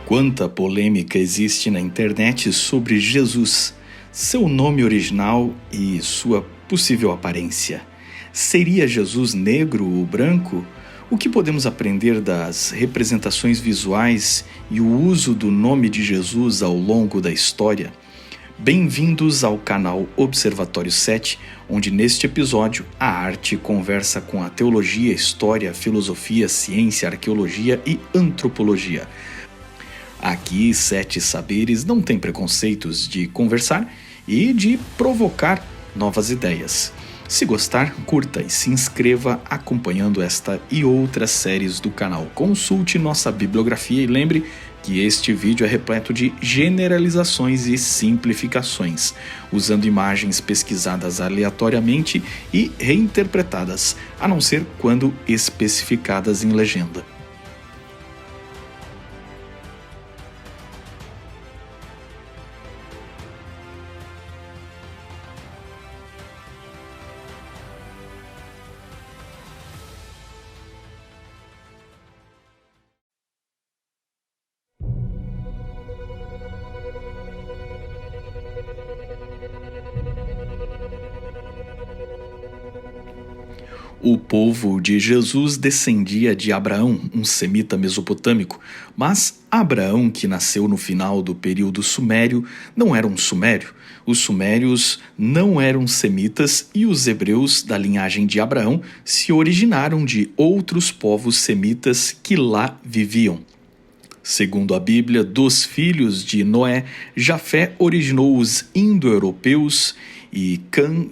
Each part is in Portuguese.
Quanta polêmica existe na internet sobre Jesus, seu nome original e sua possível aparência. Seria Jesus negro ou branco? O que podemos aprender das representações visuais e o uso do nome de Jesus ao longo da história? Bem-vindos ao canal Observatório 7, onde neste episódio a arte conversa com a teologia, história, filosofia, ciência, arqueologia e antropologia. Aqui, 7 saberes não têm preconceitos de conversar e de provocar novas ideias. Se gostar, curta e se inscreva acompanhando esta e outras séries do canal. Consulte nossa bibliografia e lembre que este vídeo é repleto de generalizações e simplificações, usando imagens pesquisadas aleatoriamente e reinterpretadas, a não ser quando especificadas em legenda. O povo de Jesus descendia de Abraão, um semita mesopotâmico, mas Abraão, que nasceu no final do período sumério, não era um sumério. Os sumérios não eram semitas e os hebreus da linhagem de Abraão se originaram de outros povos semitas que lá viviam. Segundo a Bíblia, dos filhos de Noé, Jafé originou os indo-europeus e Cã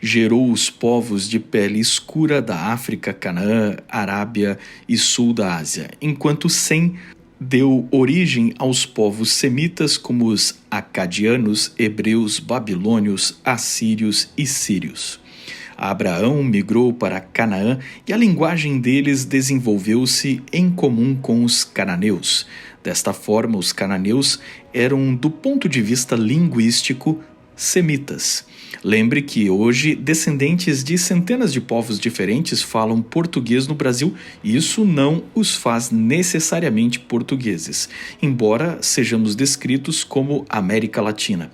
gerou os povos de pele escura da África, Canaã, Arábia e sul da Ásia, enquanto Sem deu origem aos povos semitas como os acadianos, hebreus, babilônios, assírios e sírios. Abraão migrou para Canaã e a linguagem deles desenvolveu-se em comum com os cananeus. Desta forma, os cananeus eram, do ponto de vista linguístico, semitas. Lembre que hoje descendentes de centenas de povos diferentes falam português no Brasil e isso não os faz necessariamente portugueses, embora sejamos descritos como América Latina.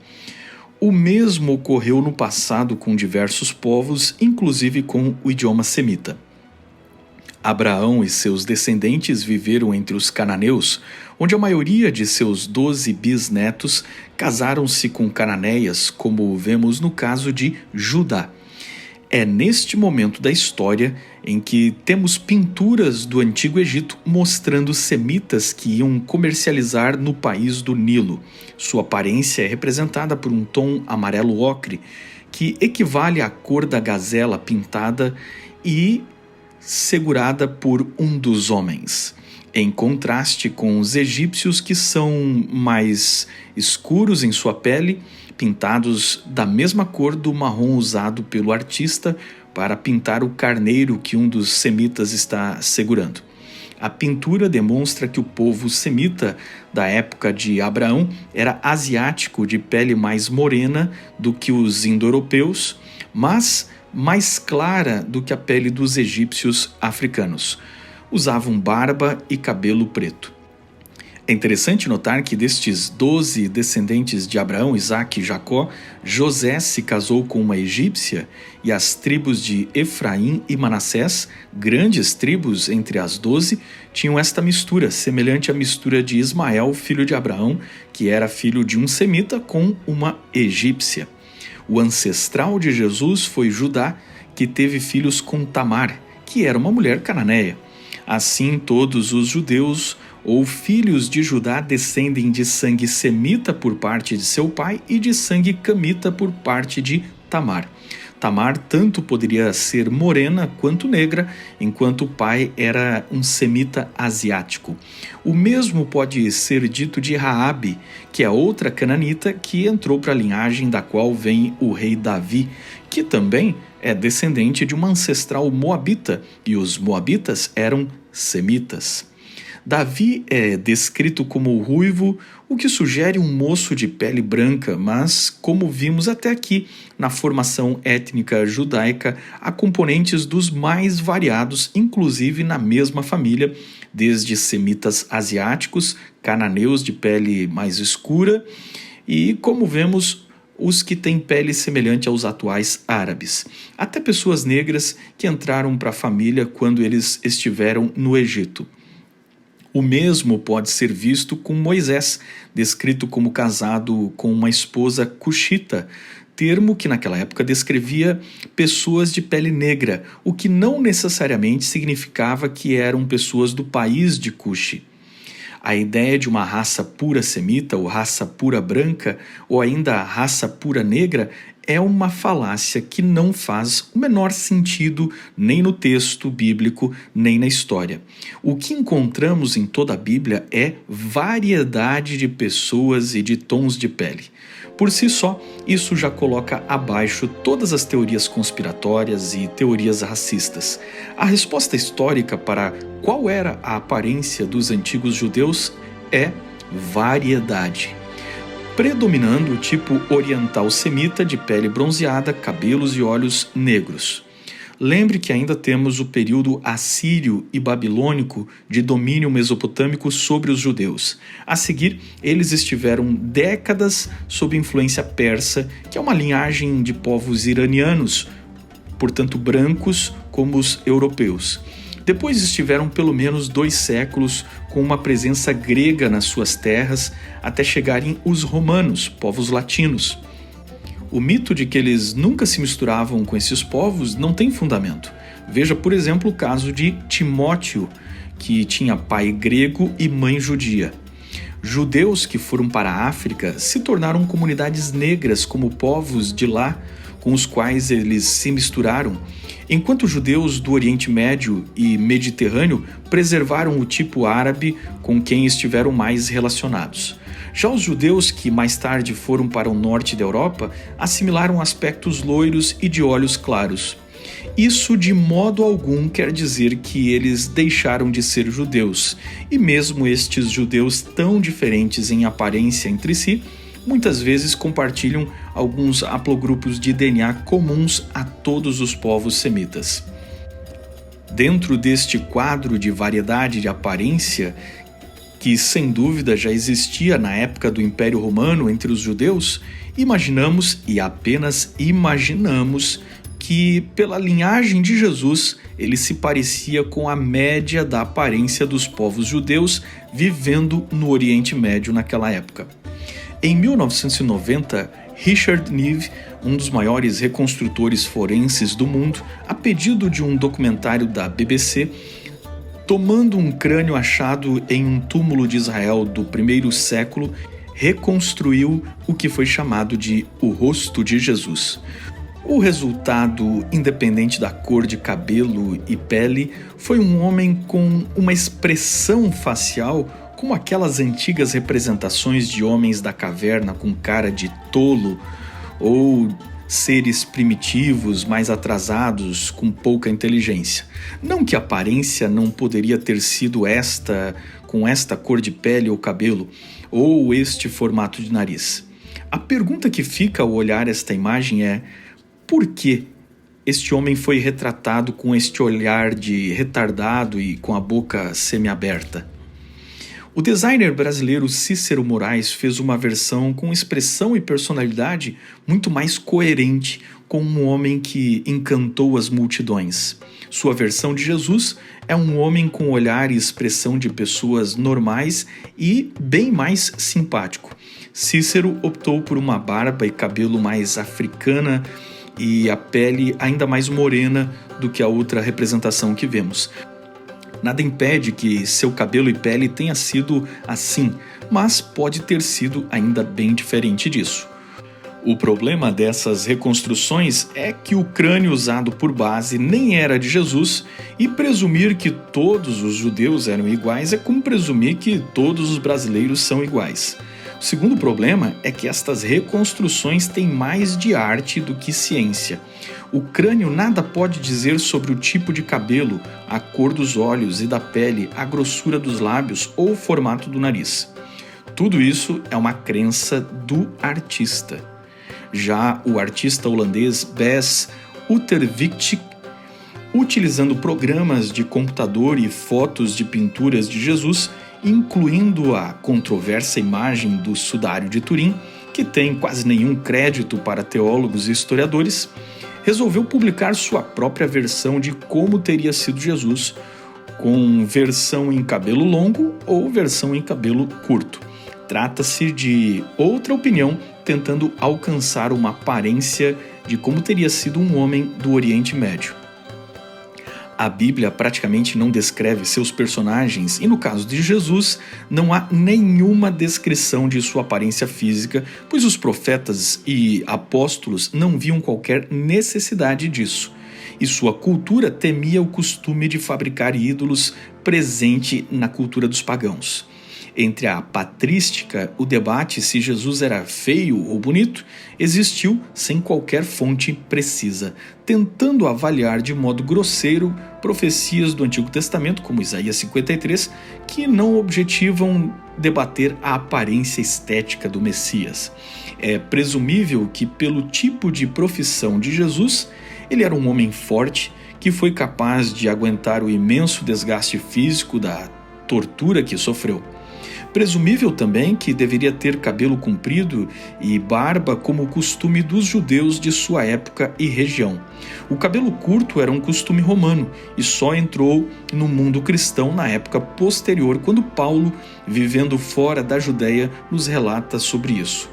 O mesmo ocorreu no passado com diversos povos, inclusive com o idioma semita. Abraão e seus descendentes viveram entre os cananeus, onde a maioria de seus 12 bisnetos casaram-se com cananeias, como vemos no caso de Judá. É neste momento da história em que temos pinturas do Antigo Egito mostrando semitas que iam comercializar no país do Nilo. Sua aparência é representada por um tom amarelo ocre, que equivale à cor da gazela pintada e segurada por um dos homens, em contraste com os egípcios, que são mais escuros em sua pele, pintados da mesma cor do marrom usado pelo artista para pintar o carneiro que um dos semitas está segurando. A pintura demonstra que o povo semita da época de Abraão era asiático, de pele mais morena do que os indo-europeus, mas mais clara do que a pele dos egípcios africanos. Usavam barba e cabelo preto. É interessante notar que destes 12 descendentes de Abraão, Isaque e Jacó, José se casou com uma egípcia e as tribos de Efraim e Manassés, grandes tribos entre as 12, tinham esta mistura, semelhante à mistura de Ismael, filho de Abraão, que era filho de um semita, com uma egípcia. O ancestral de Jesus foi Judá, que teve filhos com Tamar, que era uma mulher cananeia. Assim, todos os judeus ou filhos de Judá descendem de sangue semita por parte de seu pai e de sangue camita por parte de Tamar. Tamar tanto poderia ser morena quanto negra, enquanto o pai era um semita asiático. O mesmo pode ser dito de Raabe, que é outra cananita que entrou para a linhagem da qual vem o rei Davi, que também é descendente de uma ancestral moabita, e os moabitas eram semitas. Davi é descrito como ruivo, o que sugere um moço de pele branca, mas, como vimos até aqui, na formação étnica judaica há componentes dos mais variados, inclusive na mesma família, desde semitas asiáticos, cananeus de pele mais escura e, como vemos, os que têm pele semelhante aos atuais árabes, até pessoas negras que entraram para a família quando eles estiveram no Egito. O mesmo pode ser visto com Moisés, descrito como casado com uma esposa cuxita, termo que naquela época descrevia pessoas de pele negra, o que não necessariamente significava que eram pessoas do país de Cuxi. A ideia de uma raça pura semita ou raça pura branca ou ainda raça pura negra é uma falácia que não faz o menor sentido nem no texto bíblico, nem na história. O que encontramos em toda a Bíblia é variedade de pessoas e de tons de pele. Por si só, isso já coloca abaixo todas as teorias conspiratórias e teorias racistas. A resposta histórica para qual era a aparência dos antigos judeus é variedade, predominando o tipo oriental semita de pele bronzeada, cabelos e olhos negros. Lembre que ainda temos o período assírio e babilônico de domínio mesopotâmico sobre os judeus. A seguir, eles estiveram décadas sob influência persa, que é uma linhagem de povos iranianos, portanto brancos como os europeus. Depois estiveram pelo menos 2 séculos com uma presença grega nas suas terras, até chegarem os romanos, povos latinos. O mito de que eles nunca se misturavam com esses povos não tem fundamento. Veja, por exemplo, o caso de Timóteo, que tinha pai grego e mãe judia. Judeus que foram para a África se tornaram comunidades negras como povos de lá, com os quais eles se misturaram, enquanto judeus do Oriente Médio e Mediterrâneo preservaram o tipo árabe com quem estiveram mais relacionados. Já os judeus que mais tarde foram para o norte da Europa assimilaram aspectos loiros e de olhos claros. Isso de modo algum quer dizer que eles deixaram de ser judeus, e mesmo estes judeus tão diferentes em aparência entre si, muitas vezes compartilham alguns haplogrupos de DNA comuns a todos os povos semitas. Dentro deste quadro de variedade de aparência, que sem dúvida já existia na época do Império Romano entre os judeus, imaginamos, e apenas imaginamos, que pela linhagem de Jesus ele se parecia com a média da aparência dos povos judeus vivendo no Oriente Médio naquela época. Em 1990, Richard Neve, um dos maiores reconstrutores forenses do mundo, a pedido de um documentário da BBC, tomando um crânio achado em um túmulo de Israel do primeiro século, reconstruiu o que foi chamado de o rosto de Jesus. O resultado, independente da cor de cabelo e pele, foi um homem com uma expressão facial como aquelas antigas representações de homens da caverna com cara de tolo ou seres primitivos, mais atrasados, com pouca inteligência. Não que a aparência não poderia ter sido esta, com esta cor de pele ou cabelo, ou este formato de nariz. A pergunta que fica ao olhar esta imagem é: por que este homem foi retratado com este olhar de retardado e com a boca semiaberta? O designer brasileiro Cícero Moraes fez uma versão com expressão e personalidade muito mais coerente com um homem que encantou as multidões. Sua versão de Jesus é um homem com olhar e expressão de pessoas normais e bem mais simpático. Cícero optou por uma barba e cabelo mais africana e a pele ainda mais morena do que a outra representação que vemos. Nada impede que seu cabelo e pele tenha sido assim, mas pode ter sido ainda bem diferente disso. O problema dessas reconstruções é que o crânio usado por base nem era de Jesus, e presumir que todos os judeus eram iguais é como presumir que todos os brasileiros são iguais. O segundo problema é que estas reconstruções têm mais de arte do que ciência. O crânio nada pode dizer sobre o tipo de cabelo, a cor dos olhos e da pele, a grossura dos lábios ou o formato do nariz. Tudo isso é uma crença do artista. Já o artista holandês Bas Uterwijk, utilizando programas de computador e fotos de pinturas de Jesus, incluindo a controversa imagem do Sudário de Turim, que tem quase nenhum crédito para teólogos e historiadores, resolveu publicar sua própria versão de como teria sido Jesus, com versão em cabelo longo ou versão em cabelo curto. Trata-se de outra opinião tentando alcançar uma aparência de como teria sido um homem do Oriente Médio. A Bíblia praticamente não descreve seus personagens e, no caso de Jesus, não há nenhuma descrição de sua aparência física, pois os profetas e apóstolos não viam qualquer necessidade disso. E sua cultura temia o costume de fabricar ídolos presente na cultura dos pagãos. Entre a patrística, o debate se Jesus era feio ou bonito existiu sem qualquer fonte precisa, tentando avaliar de modo grosseiro profecias do Antigo Testamento, como Isaías 53, que não objetivam debater a aparência estética do Messias. É presumível que, pelo tipo de profissão de Jesus, ele era um homem forte que foi capaz de aguentar o imenso desgaste físico da tortura que sofreu. Presumível também que deveria ter cabelo comprido e barba como o costume dos judeus de sua época e região. O cabelo curto era um costume romano e só entrou no mundo cristão na época posterior, quando Paulo, vivendo fora da Judéia, nos relata sobre isso.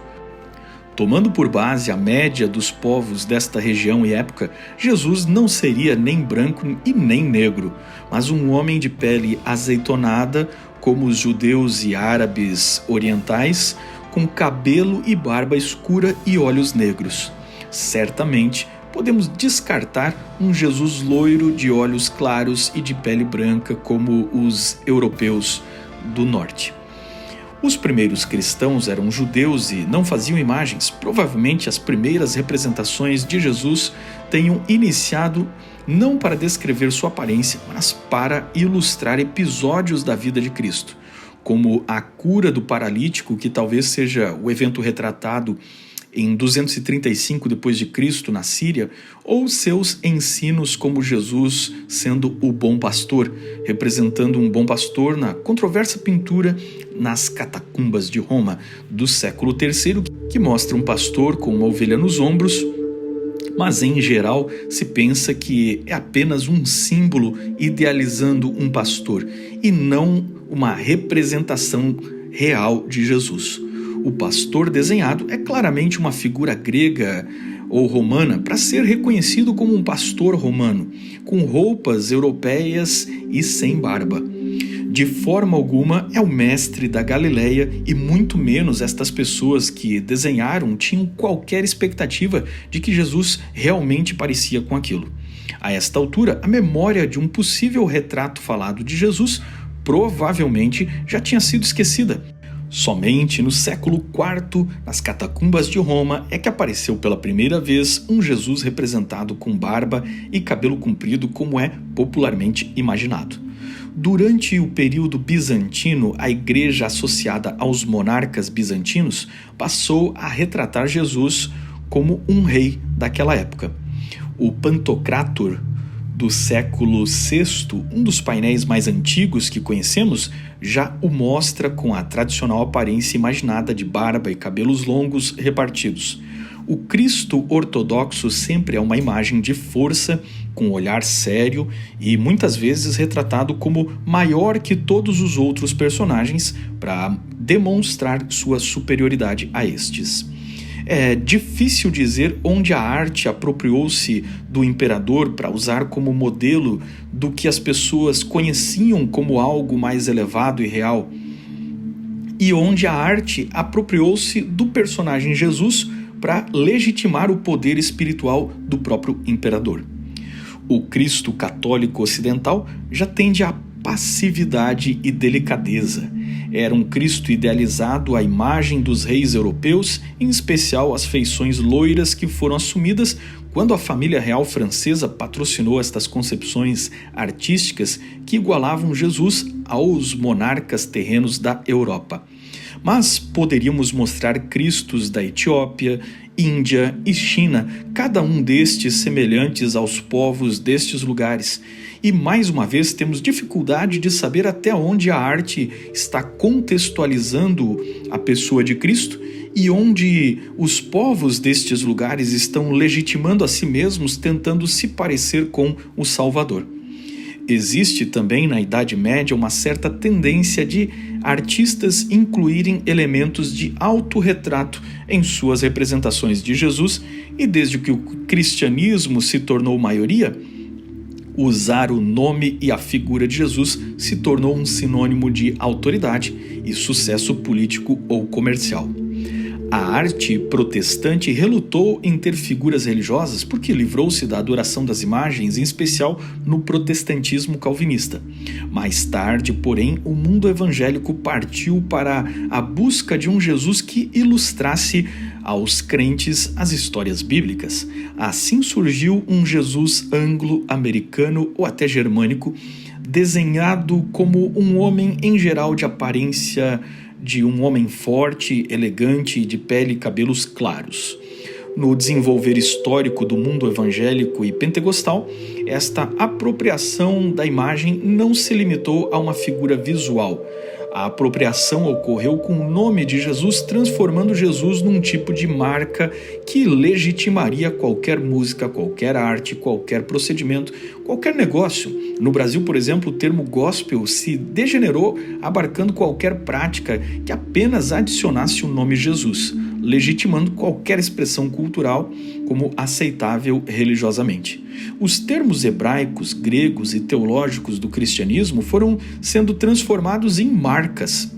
Tomando por base a média dos povos desta região e época, Jesus não seria nem branco e nem negro, mas um homem de pele azeitonada, como os judeus e árabes orientais, com cabelo e barba escura e olhos negros. Certamente, podemos descartar um Jesus loiro de olhos claros e de pele branca, como os europeus do norte. Os primeiros cristãos eram judeus e não faziam imagens. Provavelmente as primeiras representações de Jesus tenham iniciado não para descrever sua aparência, mas para ilustrar episódios da vida de Cristo, como a cura do paralítico, que talvez seja o evento retratado em 235 d.C. na Síria, ou seus ensinos como Jesus sendo o bom pastor, representando um bom pastor na controversa pintura nas catacumbas de Roma do século III, que mostra um pastor com uma ovelha nos ombros, mas em geral se pensa que é apenas um símbolo idealizando um pastor e não uma representação real de Jesus. O pastor desenhado é claramente uma figura grega ou romana para ser reconhecido como um pastor romano, com roupas europeias e sem barba. De forma alguma é o mestre da Galileia e muito menos estas pessoas que desenharam tinham qualquer expectativa de que Jesus realmente parecia com aquilo. A esta altura, a memória de um possível retrato falado de Jesus provavelmente já tinha sido esquecida. Somente no século IV, nas catacumbas de Roma, é que apareceu pela primeira vez um Jesus representado com barba e cabelo comprido, como é popularmente imaginado. Durante o período bizantino, a igreja associada aos monarcas bizantinos passou a retratar Jesus como um rei daquela época. O Pantocrátor do século VI, um dos painéis mais antigos que conhecemos, já o mostra com a tradicional aparência imaginada de barba e cabelos longos repartidos. O Cristo ortodoxo sempre é uma imagem de força, com um olhar sério e muitas vezes retratado como maior que todos os outros personagens para demonstrar sua superioridade a estes. É difícil dizer onde a arte apropriou-se do imperador para usar como modelo do que as pessoas conheciam como algo mais elevado e real, e onde a arte apropriou-se do personagem Jesus para legitimar o poder espiritual do próprio imperador. O Cristo católico ocidental já tende à passividade e delicadeza. Era um Cristo idealizado à imagem dos reis europeus, em especial as feições loiras que foram assumidas quando a família real francesa patrocinou estas concepções artísticas que igualavam Jesus aos monarcas terrenos da Europa. Mas poderíamos mostrar cristos da Etiópia, Índia e China, cada um destes semelhantes aos povos destes lugares. E mais uma vez temos dificuldade de saber até onde a arte está contextualizando a pessoa de Cristo e onde os povos destes lugares estão legitimando a si mesmos, tentando se parecer com o Salvador. Existe também na Idade Média uma certa tendência de artistas incluírem elementos de autorretrato em suas representações de Jesus, e desde que o cristianismo se tornou maioria, usar o nome e a figura de Jesus se tornou um sinônimo de autoridade e sucesso político ou comercial. A arte protestante relutou em ter figuras religiosas porque livrou-se da adoração das imagens, em especial no protestantismo calvinista. Mais tarde, porém, o mundo evangélico partiu para a busca de um Jesus que ilustrasse aos crentes as histórias bíblicas. Assim surgiu um Jesus anglo-americano ou até germânico, desenhado como um homem em geral de aparência de um homem forte, elegante, de pele e cabelos claros. No desenvolver histórico do mundo evangélico e pentecostal, esta apropriação da imagem não se limitou a uma figura visual. A apropriação ocorreu com o nome de Jesus, transformando Jesus num tipo de marca que legitimaria qualquer música, qualquer arte, qualquer procedimento, qualquer negócio. No Brasil, por exemplo, o termo gospel se degenerou, abarcando qualquer prática que apenas adicionasse o nome Jesus, legitimando qualquer expressão cultural como aceitável religiosamente. Os termos hebraicos, gregos e teológicos do cristianismo foram sendo transformados em marcas.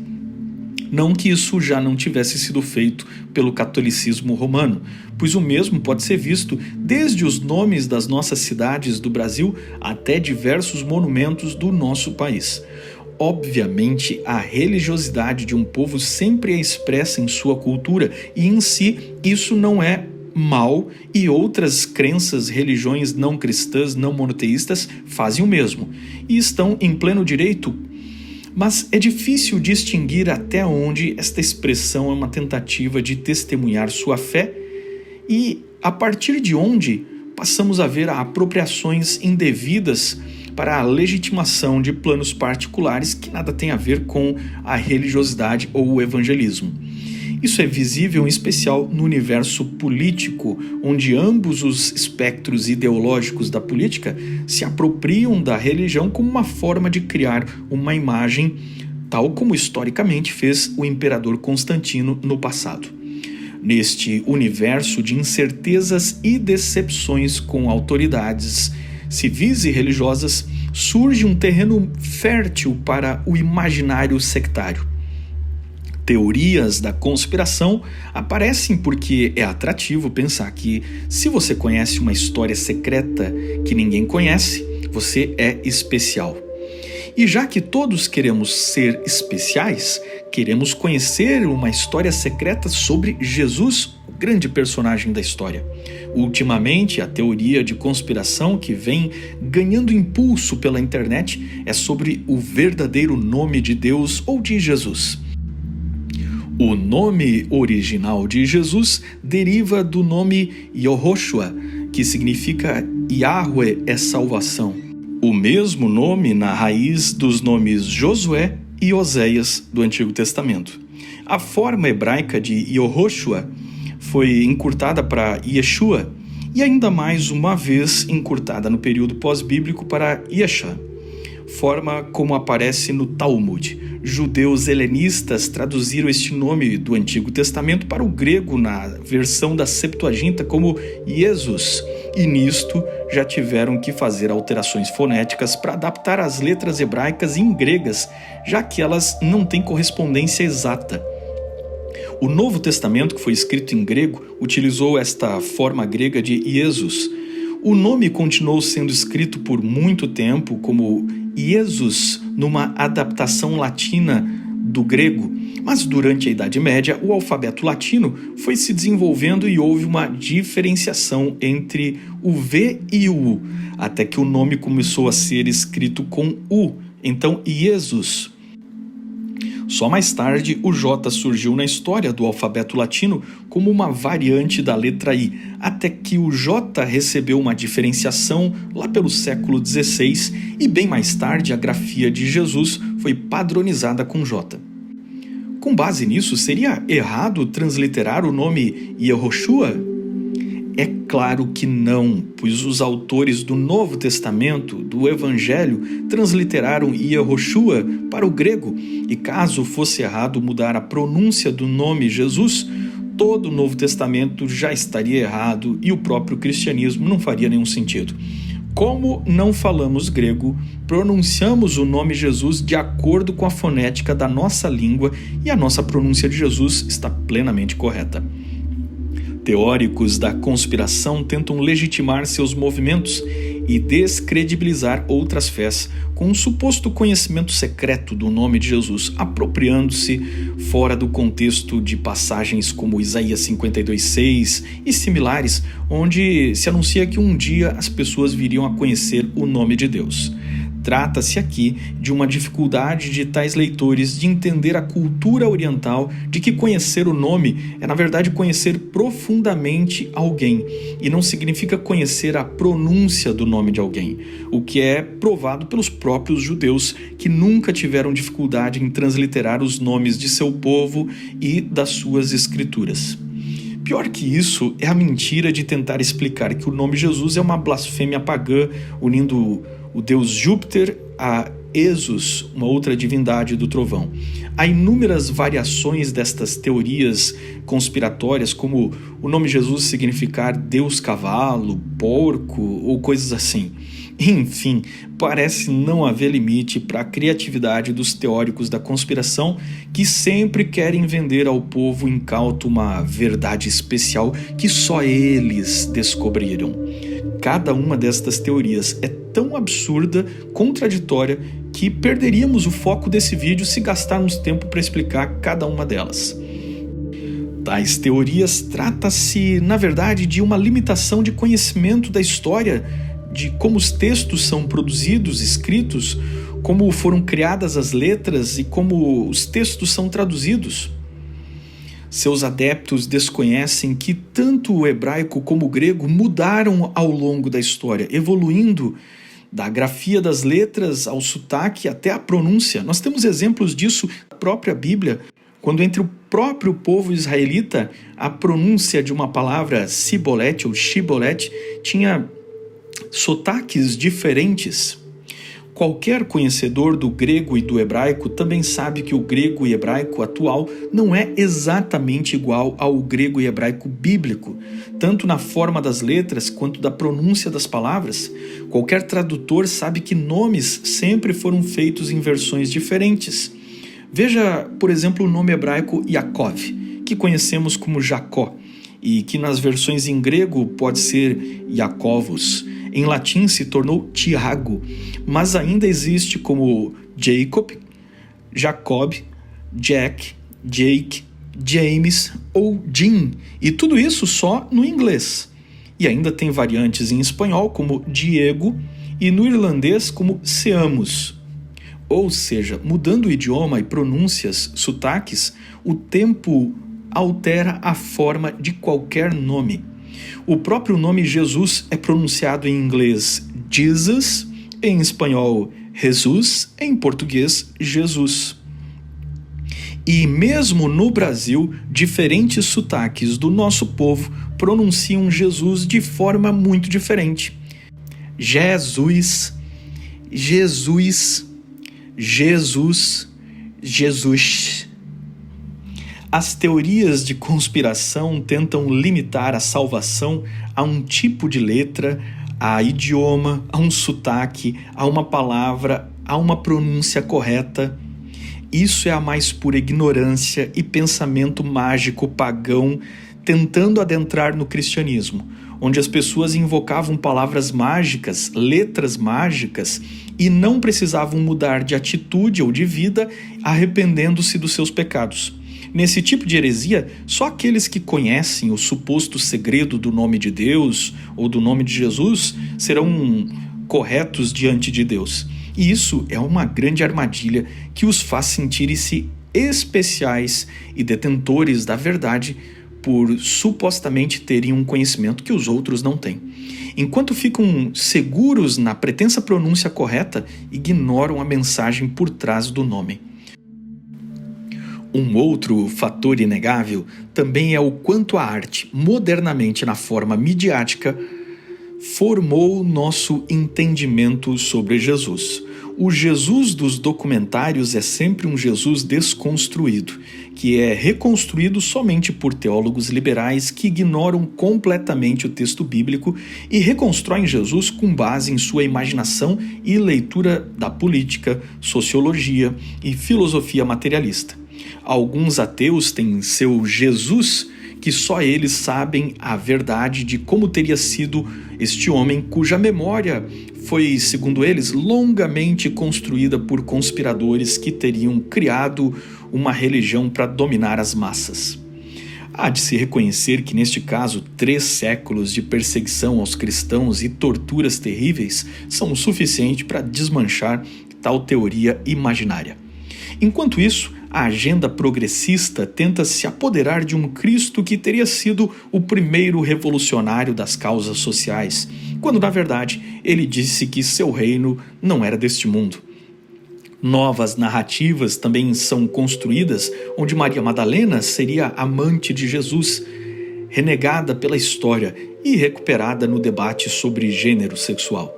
Não que isso já não tivesse sido feito pelo catolicismo romano, pois o mesmo pode ser visto desde os nomes das nossas cidades do Brasil até diversos monumentos do nosso país. Obviamente, a religiosidade de um povo sempre é expressa em sua cultura e, em si, isso não é mal, e outras crenças, religiões não cristãs, não monoteístas fazem o mesmo e estão em pleno direito. Mas é difícil distinguir até onde esta expressão é uma tentativa de testemunhar sua fé e a partir de onde passamos a ver apropriações indevidas para a legitimação de planos particulares que nada tem a ver com a religiosidade ou o evangelismo. Isso é visível em especial no universo político, onde ambos os espectros ideológicos da política se apropriam da religião como uma forma de criar uma imagem, tal como historicamente fez o imperador Constantino no passado. Neste universo de incertezas e decepções com autoridades civis e religiosas, surge um terreno fértil para o imaginário sectário. Teorias da conspiração aparecem porque é atrativo pensar que, se você conhece uma história secreta que ninguém conhece, você é especial. E já que todos queremos ser especiais, queremos conhecer uma história secreta sobre Jesus, o grande personagem da história. Ultimamente, a teoria de conspiração que vem ganhando impulso pela internet é sobre o verdadeiro nome de Deus ou de Jesus. O nome original de Jesus deriva do nome Yehoshua, que significa Yahweh é salvação. O mesmo nome na raiz dos nomes Josué e Oséias do Antigo Testamento. A forma hebraica de Yehoshua foi encurtada para Yeshua e ainda mais uma vez encurtada no período pós-bíblico para Yeshua, forma como aparece no Talmud. Judeus helenistas traduziram este nome do Antigo Testamento para o grego na versão da Septuaginta como Jesus, e nisto já tiveram que fazer alterações fonéticas para adaptar as letras hebraicas em gregas, já que elas não têm correspondência exata. O Novo Testamento, que foi escrito em grego, utilizou esta forma grega de Jesus. O nome continuou sendo escrito por muito tempo como Jesus, numa adaptação latina do grego, mas durante a Idade Média o alfabeto latino foi se desenvolvendo e houve uma diferenciação entre o V e o U, até que o nome começou a ser escrito com U, então Jesus. Só mais tarde, o J surgiu na história do alfabeto latino como uma variante da letra I, até que o J recebeu uma diferenciação lá pelo século XVI e bem mais tarde a grafia de Jesus foi padronizada com J. Com base nisso, seria errado transliterar o nome Yehoshua? É claro que não, pois os autores do Novo Testamento, do Evangelho, transliteraram Yehoshua para o grego, e caso fosse errado mudar a pronúncia do nome Jesus, todo o Novo Testamento já estaria errado e o próprio cristianismo não faria nenhum sentido. Como não falamos grego, pronunciamos o nome Jesus de acordo com a fonética da nossa língua e a nossa pronúncia de Jesus está plenamente correta. Teóricos da conspiração tentam legitimar seus movimentos e descredibilizar outras fés com um suposto conhecimento secreto do nome de Jesus, apropriando-se fora do contexto de passagens como Isaías 52:6 e similares, onde se anuncia que um dia as pessoas viriam a conhecer o nome de Deus. Trata-se aqui de uma dificuldade de tais leitores de entender a cultura oriental, de que conhecer o nome é, na verdade, conhecer profundamente alguém, e não significa conhecer a pronúncia do nome de alguém, o que é provado pelos próprios judeus, que nunca tiveram dificuldade em transliterar os nomes de seu povo e das suas escrituras. Pior que isso é a mentira de tentar explicar que o nome Jesus é uma blasfêmia pagã, unindo o deus Júpiter a Esus, uma outra divindade do trovão. Há inúmeras variações destas teorias conspiratórias, como o nome Jesus significar Deus cavalo, porco ou coisas assim. Enfim, parece não haver limite para a criatividade dos teóricos da conspiração, que sempre querem vender ao povo incauto uma verdade especial que só eles descobriram. Cada uma destas teorias é tão absurda, contraditória, que perderíamos o foco desse vídeo se gastarmos tempo para explicar cada uma delas. Tais teorias trata-se, na verdade, de uma limitação de conhecimento da história, de como os textos são produzidos, escritos, como foram criadas as letras e como os textos são traduzidos. Seus adeptos desconhecem que tanto o hebraico como o grego mudaram ao longo da história, evoluindo da grafia das letras ao sotaque até a pronúncia. Nós temos exemplos disso na própria Bíblia, quando entre o próprio povo israelita a pronúncia de uma palavra sibolete ou shibolete tinha sotaques diferentes. Qualquer conhecedor do grego e do hebraico também sabe que o grego e hebraico atual não é exatamente igual ao grego e hebraico bíblico, tanto na forma das letras quanto da pronúncia das palavras. Qualquer tradutor sabe que nomes sempre foram feitos em versões diferentes. Veja, por exemplo, o nome hebraico Yaakov, que conhecemos como Jacó, e que nas versões em grego pode ser Jacovos. Em latim se tornou Tiago, mas ainda existe como Jacob, Jacob, Jack, Jake, James ou Jim, e tudo isso só no inglês. E ainda tem variantes em espanhol como Diego e no irlandês como Seamus. Ou seja, mudando o idioma e pronúncias, sotaques, o tempo altera a forma de qualquer nome. O próprio nome Jesus é pronunciado em inglês Jesus, em espanhol Jesus, em português Jesus. E mesmo no Brasil, diferentes sotaques do nosso povo pronunciam Jesus de forma muito diferente. Jesus, Jesus, Jesus, Jesus. As teorias de conspiração tentam limitar a salvação a um tipo de letra, a idioma, a um sotaque, a uma palavra, a uma pronúncia correta. Isso é a mais pura ignorância e pensamento mágico pagão tentando adentrar no cristianismo, onde as pessoas invocavam palavras mágicas, letras mágicas, e não precisavam mudar de atitude ou de vida, arrependendo-se dos seus pecados. Nesse tipo de heresia, só aqueles que conhecem o suposto segredo do nome de Deus ou do nome de Jesus serão corretos diante de Deus. E isso é uma grande armadilha que os faz sentirem-se especiais e detentores da verdade por supostamente terem um conhecimento que os outros não têm. Enquanto ficam seguros na pretensa pronúncia correta, ignoram a mensagem por trás do nome. Um outro fator inegável também é o quanto a arte, modernamente na forma midiática, formou nosso entendimento sobre Jesus. O Jesus dos documentários é sempre um Jesus desconstruído, que é reconstruído somente por teólogos liberais que ignoram completamente o texto bíblico e reconstroem Jesus com base em sua imaginação e leitura da política, sociologia e filosofia materialista. Alguns ateus têm seu Jesus que só eles sabem a verdade de como teria sido este homem cuja memória foi, segundo eles, longamente construída por conspiradores que teriam criado uma religião para dominar as massas. Há de se reconhecer que, neste caso, 3 séculos de perseguição aos cristãos e torturas terríveis são o suficiente para desmanchar tal teoria imaginária. Enquanto isso, a agenda progressista tenta se apoderar de um Cristo que teria sido o primeiro revolucionário das causas sociais, quando, na verdade, ele disse que seu reino não era deste mundo. Novas narrativas também são construídas, onde Maria Madalena seria amante de Jesus, renegada pela história e recuperada no debate sobre gênero sexual,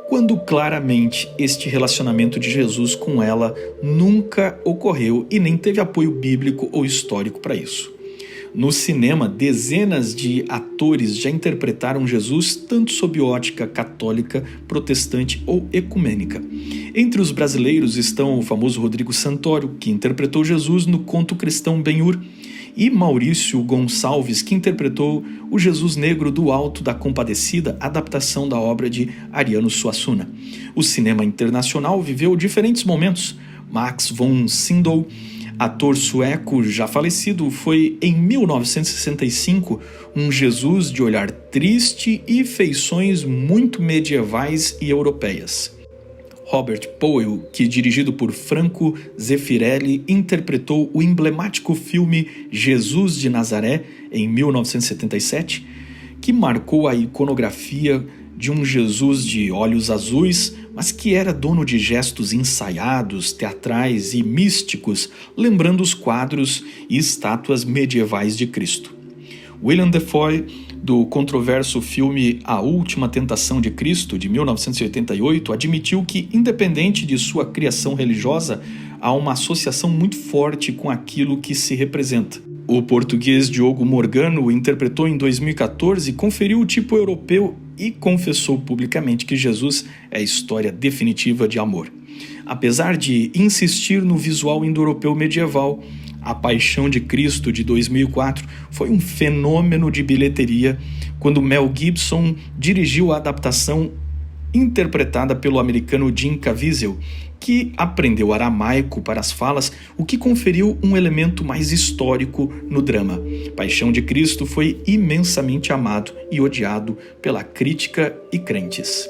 quando claramente este relacionamento de Jesus com ela nunca ocorreu e nem teve apoio bíblico ou histórico para isso. No cinema, dezenas de atores já interpretaram Jesus tanto sob ótica católica, protestante ou ecumênica. Entre os brasileiros estão o famoso Rodrigo Santoro, que interpretou Jesus no conto cristão Ben-Hur, e Maurício Gonçalves, que interpretou o Jesus Negro do Alto da Compadecida, adaptação da obra de Ariano Suassuna. O cinema internacional viveu diferentes momentos. Max von Sydow, ator sueco já falecido, foi em 1965 um Jesus de olhar triste e feições muito medievais e europeias. Robert Powell, que dirigido por Franco Zeffirelli, interpretou o emblemático filme Jesus de Nazaré, em 1977, que marcou a iconografia de um Jesus de olhos azuis, mas que era dono de gestos ensaiados, teatrais e místicos, lembrando os quadros e estátuas medievais de Cristo. William Dafoe, do controverso filme A Última Tentação de Cristo, de 1988, admitiu que, independente de sua criação religiosa, há uma associação muito forte com aquilo que se representa. O português Diogo Morgano o interpretou em 2014, conferiu o tipo europeu e confessou publicamente que Jesus é a história definitiva de amor. Apesar de insistir no visual indo-europeu medieval, A Paixão de Cristo, de 2004, foi um fenômeno de bilheteria quando Mel Gibson dirigiu a adaptação interpretada pelo americano Jim Caviezel, que aprendeu aramaico para as falas, o que conferiu um elemento mais histórico no drama. Paixão de Cristo foi imensamente amado e odiado pela crítica e crentes.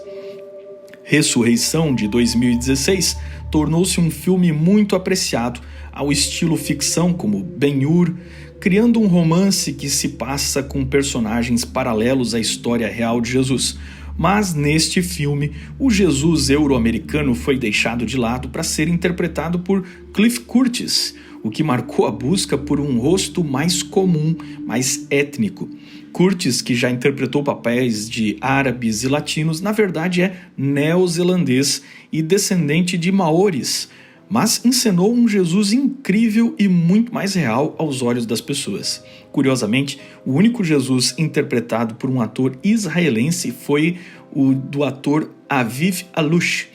Ressurreição, de 2016, tornou-se um filme muito apreciado, ao estilo ficção como Ben-Hur, criando um romance que se passa com personagens paralelos à história real de Jesus. Mas neste filme, o Jesus euro-americano foi deixado de lado para ser interpretado por Cliff Curtis, o que marcou a busca por um rosto mais comum, mais étnico. Curtis, que já interpretou papéis de árabes e latinos, na verdade é neozelandês e descendente de maores, mas encenou um Jesus incrível e muito mais real aos olhos das pessoas. Curiosamente, o único Jesus interpretado por um ator israelense foi o do ator Aviv Alush,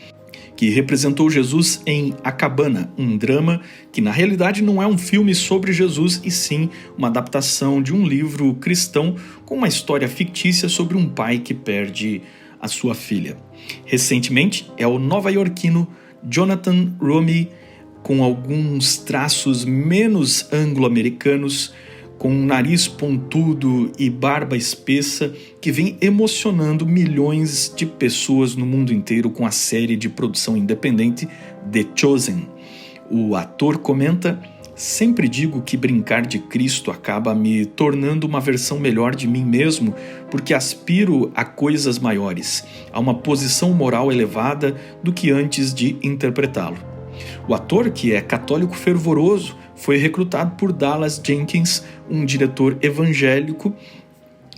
que representou Jesus em A Cabana, um drama que na realidade não é um filme sobre Jesus, e sim uma adaptação de um livro cristão com uma história fictícia sobre um pai que perde a sua filha. Recentemente, é o nova-iorquino Jonathan Roumie, com alguns traços menos anglo-americanos, com um nariz pontudo e barba espessa, que vem emocionando milhões de pessoas no mundo inteiro com a série de produção independente The Chosen. O ator comenta: Sempre digo que brincar de Cristo acaba me tornando uma versão melhor de mim mesmo, porque aspiro a coisas maiores, a uma posição moral elevada do que antes de interpretá-lo. O ator, que é católico fervoroso, foi recrutado por Dallas Jenkins, um diretor evangélico,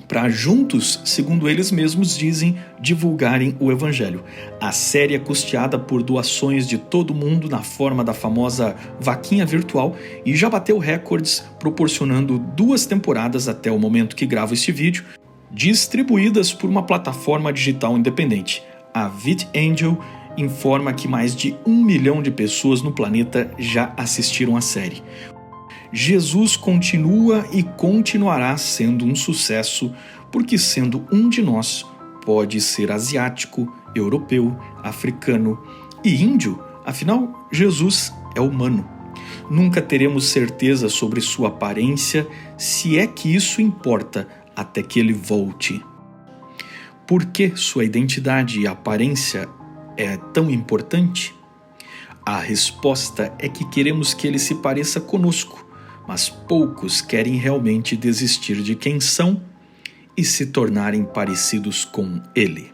para juntos, segundo eles mesmos dizem, divulgarem o evangelho. A série é custeada por doações de todo mundo na forma da famosa vaquinha virtual e já bateu recordes, proporcionando 2 temporadas até o momento que gravo este vídeo, distribuídas por uma plataforma digital independente. A VidAngel informa que mais de 1 milhão de pessoas no planeta já assistiram à série. Jesus continua e continuará sendo um sucesso, porque sendo um de nós, pode ser asiático, europeu, africano e índio, afinal, Jesus é humano. Nunca teremos certeza sobre sua aparência, se é que isso importa, até que ele volte. Por que sua identidade e aparência é tão importante? A resposta é que queremos que ele se pareça conosco, mas poucos querem realmente desistir de quem são e se tornarem parecidos com ele.